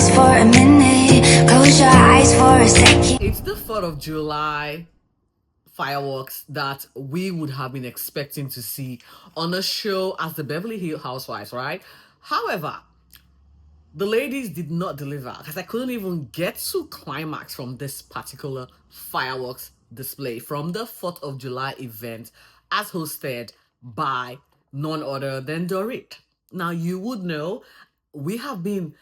just for a minute. Close your eyes for a second. It's the 4th of July fireworks that we would have been expecting to see on a show as the Beverly Hills Housewives, right? However, the ladies did not deliver because I couldn't even get to climax from this particular fireworks display from the 4th of July event as hosted by none other than Dorit. Now, you would know we have been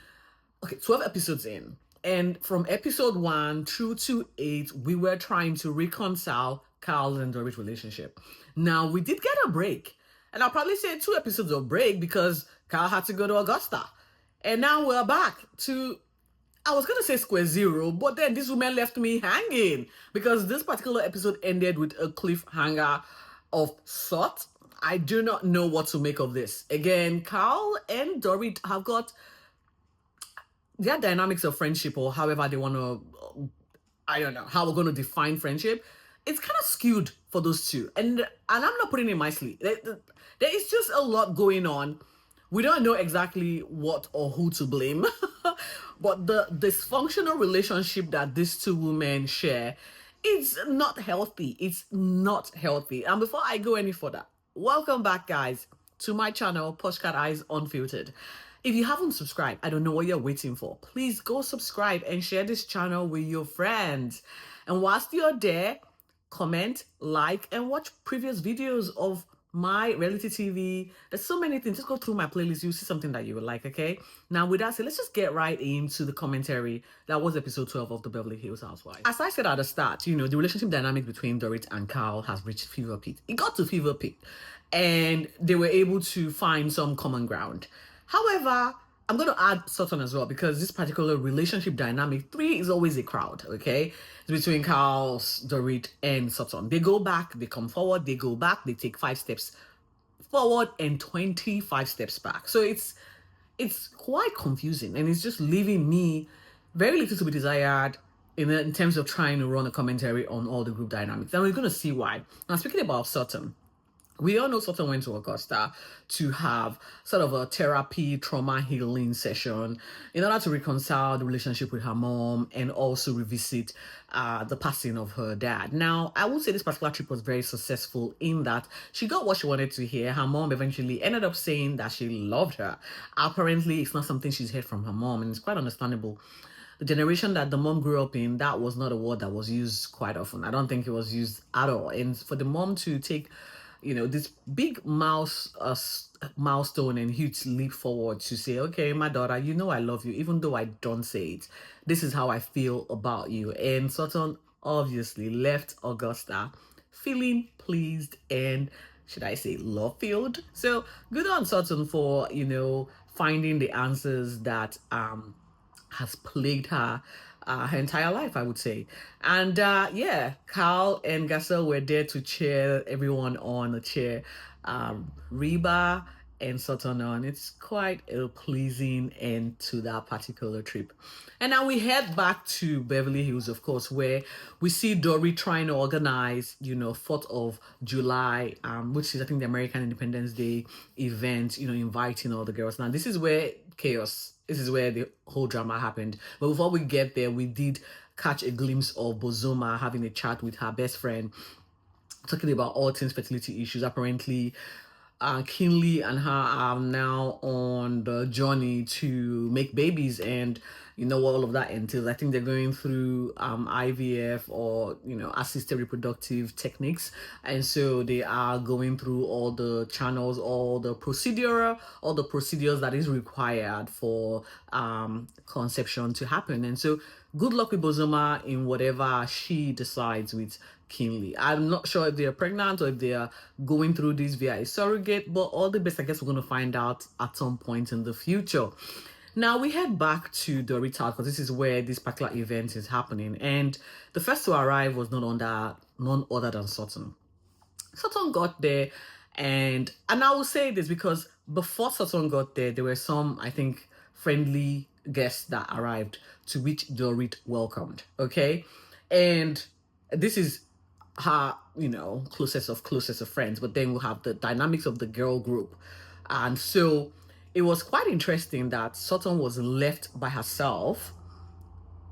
12 episodes in, and from episode 1 through to 8, we were trying to reconcile Kaale and Dorit's relationship. Now, we did get a break, and I'll probably say 2 episodes of break because Kaale had to go to Augusta. And now we're back to, I was going to say square zero, but then this woman left me hanging because this particular episode ended with a cliffhanger of sort. I do not know what to make of this. Again, Kaale and Dorit have got their dynamics of friendship, or however they want to, I don't know how we're going to define friendship. It's kind of skewed for those two. And I'm not putting it in my sleeve. There is just a lot going on. We don't know exactly what or who to blame, but the dysfunctional relationship that these two women share, it's not healthy. It's not healthy. And before I go any further, welcome back, guys, to my channel, Poshcateyes Unfiltered. If you haven't subscribed, I don't know what you're waiting for. Please go subscribe and share this channel with your friends. And whilst you're there, comment, like, and watch previous videos of my reality TV. There's so many things. Just go through my playlist. You'll see something that you would like, okay? Now, with that said, let's just get right into the commentary. That was episode 12 of the Beverly Hills Housewives. As I said at the start, you know, the relationship dynamic between Dorit and Kaale has reached fever pitch. It got to fever pitch, and they were able to find some common ground. However, I'm going to add Sutton as well because this particular relationship dynamic, 3 is always a crowd, okay? It's between Kaale, Dorit, and Sutton. They go back, they come forward, they go back, they take 5 steps forward and 25 steps back. So it's quite confusing, and it's just leaving me very little to be desired in terms of trying to run a commentary on all the group dynamics. And we're going to see why. Now, speaking about Sutton, we all know Sutton went to Augusta to have sort of a therapy, trauma healing session in order to reconcile the relationship with her mom and also revisit the passing of her dad. Now, I would say this particular trip was very successful in that she got what she wanted to hear. Her mom eventually ended up saying that she loved her. Apparently, it's not something she's heard from her mom, and it's quite understandable. The generation that the mom grew up in, that was not a word that was used quite often. I don't think it was used at all. And for the mom to take, you know, this big milestone and huge leap forward to say, okay, my daughter, you know I love you, even though I don't say it. This is how I feel about you. And Sutton obviously left Augusta feeling pleased and, should I say, love-filled. So good on Sutton for, you know, finding the answers that has plagued her her entire life, I would say. And yeah, Kaale and Garcelle were there to cheer everyone on, cheer Reba and Sutton on. It's quite a pleasing end to that particular trip. And now we head back to Beverly Hills, of course, where we see Dorit trying to organize, you know, 4th of July, which is, I think, the American Independence Day event, you know, inviting all the girls. Now, this is where this is where the whole drama happened. But before we get there, we did catch a glimpse of Bozoma having a chat with her best friend, talking about all things fertility issues. Apparently, Kinley and her are now on the journey to make babies, and you know what all of that entails. I think they're going through IVF, or, you know, assisted reproductive techniques, and so they are going through all the channels, all the procedures that is required for conception to happen. And so good luck with Bozoma in whatever she decides with Kinley. I'm not sure if they're pregnant or if they are going through this via a surrogate, but all the best, I guess we're going to find out at some point in the future. Now we head back to Dorit's house because this is where this particular event is happening, and the first to arrive was none other than Sutton. Sutton got there, and I will say this because before Sutton got there, there were some, I think, friendly guests that arrived to which Dorit welcomed, okay? And this is her, you know, closest of friends, but then we'll have the dynamics of the girl group. And so it was quite interesting that Sutton was left by herself,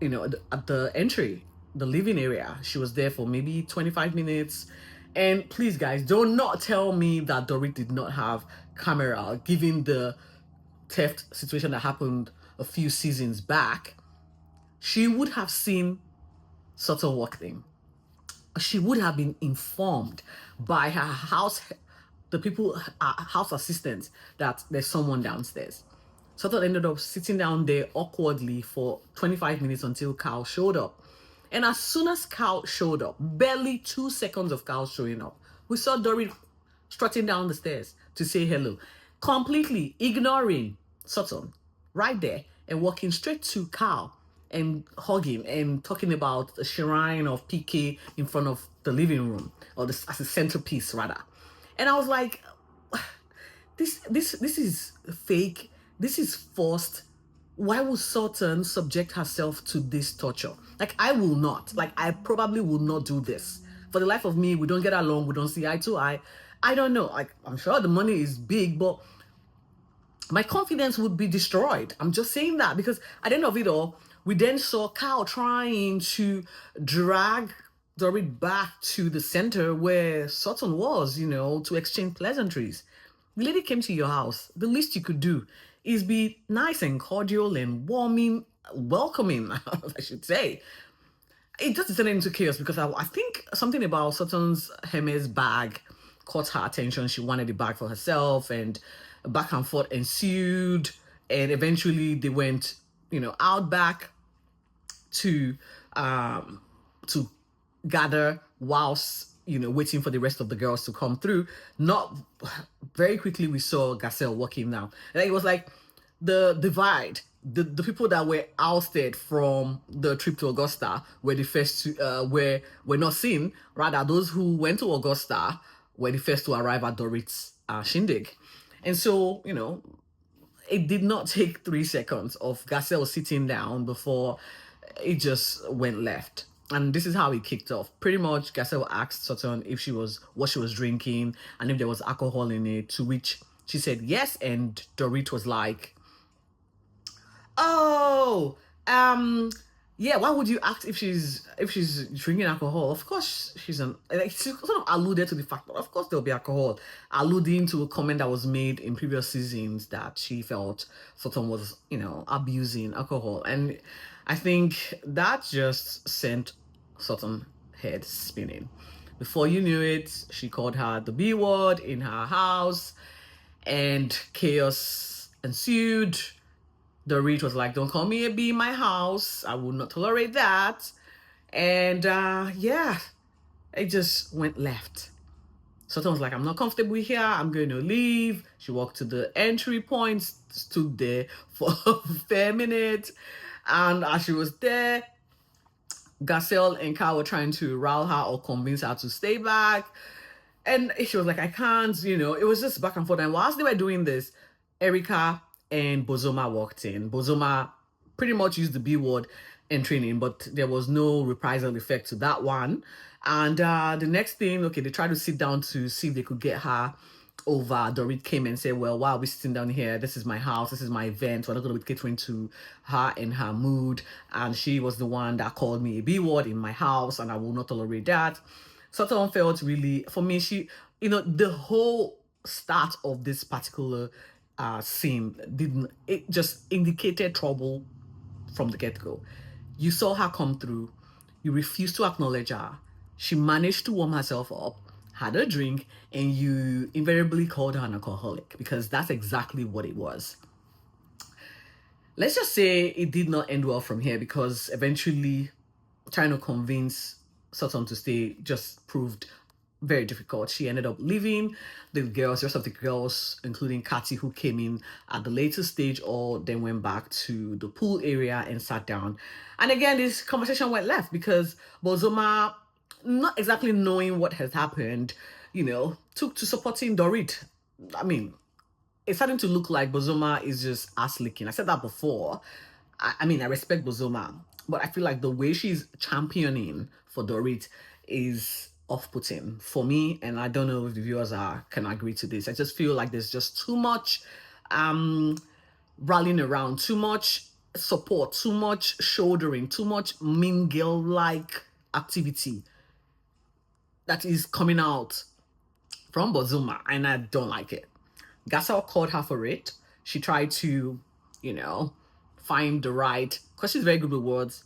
at the entry, the living area. She was there for maybe 25 minutes. And please, guys, do not tell me that Dorit did not have camera, given the theft situation that happened a few seasons back. She would have seen Sutton walking. She would have been informed by her house assistants, that there's someone downstairs. Sutton ended up sitting down there awkwardly for 25 minutes until Kaale showed up. And as soon as Kaale showed up, barely 2 seconds of Kaale showing up, we saw Dorit strutting down the stairs to say hello, completely ignoring Sutton right there and walking straight to Kaale and hugging and talking about the shrine of PK in front of the living room, or as a centerpiece rather. And I was like, this is fake. This is forced. Why would Sutton subject herself to this torture? Like, I will not. Like, I probably will not do this. For the life of me, we don't get along. We don't see eye to eye. I don't know. Like, I'm sure the money is big, but my confidence would be destroyed. I'm just saying that because at the end of it all, we then saw Kaale trying to drag Dorit back to the center where Sutton was, to exchange pleasantries. The lady came to your house. The least you could do is be nice and cordial and welcoming, I should say. It just turned into chaos because I think something about Sutton's Hermes bag caught her attention. She wanted the bag for herself, and back and forth ensued. And eventually they went, out back to gather whilst waiting for the rest of the girls to come through. Not very quickly, we saw Garcelle walking now, and it was like the divide. The people that were ousted from the trip to Augusta were the first to were not seen. Rather, those who went to Augusta were the first to arrive at Dorit's shindig. And so, it did not take 3 seconds of Garcelle sitting down before it just went left. And this is how it kicked off. Pretty much, Garcelle asked Sutton what she was drinking and if there was alcohol in it, to which she said yes. And Dorit was like, "Oh, yeah, why would you ask if she's drinking alcohol? Of course she sort of alluded to the fact that of course there'll be alcohol, alluding to a comment that was made in previous seasons that she felt Sutton was, abusing alcohol. And I think that just sent Sutton head spinning. Before you knew it, she called her the B word in her house, and chaos ensued. Dorit was like, "Don't call me a B in my house. I will not tolerate that." And yeah, it just went left. Sutton was like, "I'm not comfortable here. I'm going to leave." She walked to the entry point, stood there for a fair minute. And as she was there, Garcelle and Kaale were trying to rile her or convince her to stay back. And she was like, "I can't," it was just back and forth. And whilst they were doing this, Erica and Bozoma walked in. Bozoma pretty much used the B word entering in, but there was no reprisal effect to that one. And the next thing, okay, they tried to sit down to see if they could get her over. Dorit came and said, "Well, why are we sitting down here? This is my house. This is my event. We're not going to be catering to her and her mood. And she was the one that called me a B word in my house, and I will not tolerate that." Sutton felt really, for me, the whole start of this particular scene it just indicated trouble from the get-go. You saw her come through. You refused to acknowledge her. She managed to warm herself up, had a drink, and you invariably called her an alcoholic, because that's exactly what it was. Let's just say it did not end well from here, because eventually trying to convince Sutton to stay just proved very difficult. She ended up leaving. The rest of the girls, including Katie, who came in at the later stage, all then went back to the pool area and sat down. And again, this conversation went left because Bozoma, not exactly knowing what has happened, took to supporting Dorit. I mean, it's starting to look like Bozoma is just ass licking. I said that before. I respect Bozoma, but I feel like the way she's championing for Dorit is off-putting for me, and I don't know if the viewers can agree to this. I just feel like there's just too much rallying around, too much support, too much shouldering, too much mean girl like activity that is coming out from Bozoma, and I don't like it. Gasol called her for it. She tried to, find the right, because she's very good with words,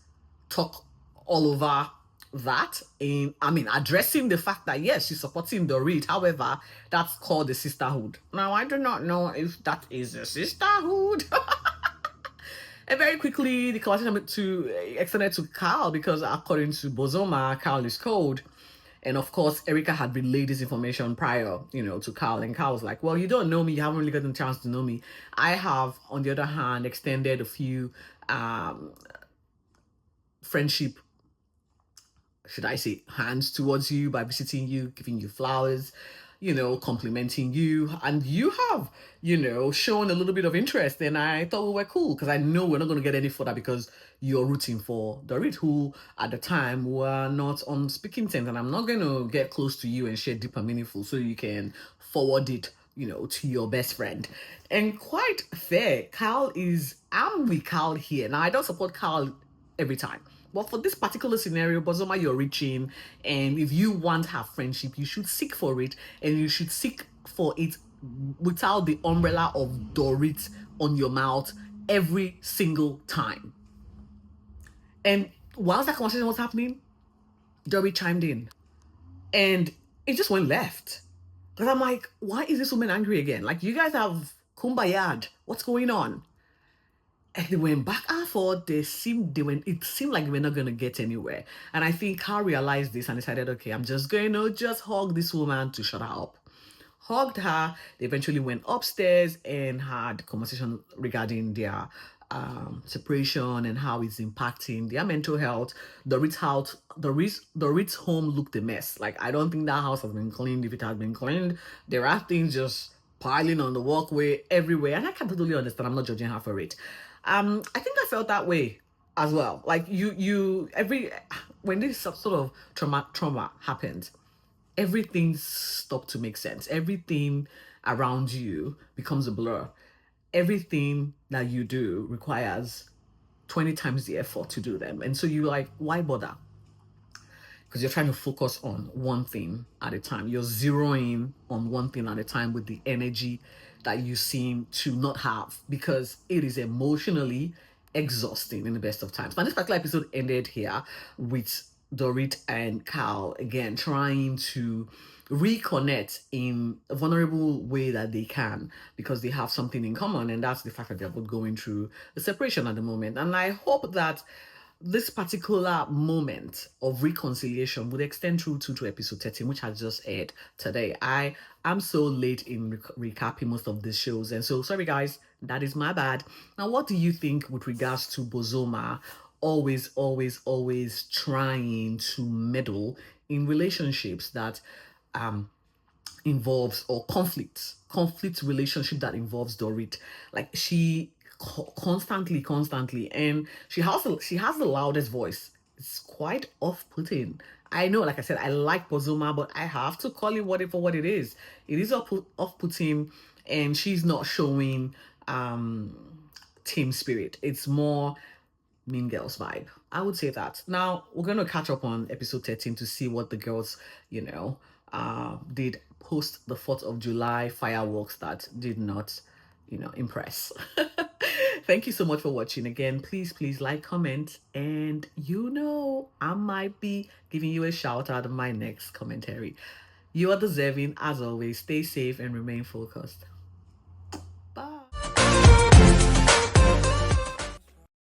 talk all over that. Addressing the fact that, yes, she's supporting Dorit. However, that's called the sisterhood. Now, I do not know if that is a sisterhood. And very quickly, the conversation extended to Kaale, because according to Bozoma, Kaale is cold. And of course, Erica had relayed this information prior, to Kaale. And Kaale was like, well, you don't know me. You haven't really gotten a chance to know me. I have, on the other hand, extended a few friendship, should I say, hands towards you by visiting you, giving you flowers, complimenting you. And you have, shown a little bit of interest. And I thought we were cool, because I know we're not going to get any further, because you're rooting for Dorit, who at the time were not on speaking terms. And I'm not going to get close to you and share deep and meaningful so you can forward it, to your best friend. And quite fair, I'm with Kaale here. Now, I don't support Kaale every time. But for this particular scenario, Bozoma, you're reaching, and if you want to have friendship, you should seek for it, and you should seek for it without the umbrella of Dorit on your mouth every single time. And whilst that conversation was happening, Dorit chimed in, and it just went left. Because I'm like, why is this woman angry again? Like, you guys have kumbayad. What's going on? And they went back and forth. It seemed like we're not going to get anywhere. And I think Kaale realized this and decided, okay, I'm just going to hug this woman to shut her up. Hugged her. They eventually went upstairs and had a conversation regarding their separation and how it's impacting their mental health. Dorit's home looked a mess. Like, I don't think that house has been cleaned. If it has been cleaned, there are things just piling on the walkway everywhere. And I can totally understand. I'm not judging her for it. I think I felt that way as well. Like, when this sort of trauma happens, everything stopped to make sense. Everything around you becomes a blur. Everything that you do requires 20 times the effort to do them. And so you're like, why bother? Because you're trying to focus on one thing at a time. You're zeroing on one thing at a time with the energy that you seem to not have, because it is emotionally exhausting in the best of times. Now, this particular episode ended here with Dorit and Kaale again trying to reconnect in a vulnerable way that they can, because they have something in common, and that's the fact that they're both going through a separation at the moment. And I hope that this particular moment of reconciliation would extend through to episode 13, which has just aired today. I am so late in recapping most of these shows, and so sorry guys, that is my bad. Now, what do you think with regards to Bozoma always trying to meddle in relationships that involves, or conflict relationship that involves Dorit? Like, she constantly, and she has the loudest voice. It's quite off-putting. I know, like I said, I like Bozoma, but I have to call it for what it is. It is off-putting, and she's not showing team spirit. It's more Mean Girls vibe. I would say that. Now, we're going to catch up on episode 13 to see what the girls, did post the 4th of July fireworks that did not, impress. Thank you so much for watching. Again, please like, comment, and I might be giving you a shout out in my next commentary. You are deserving. As always, stay safe and remain focused.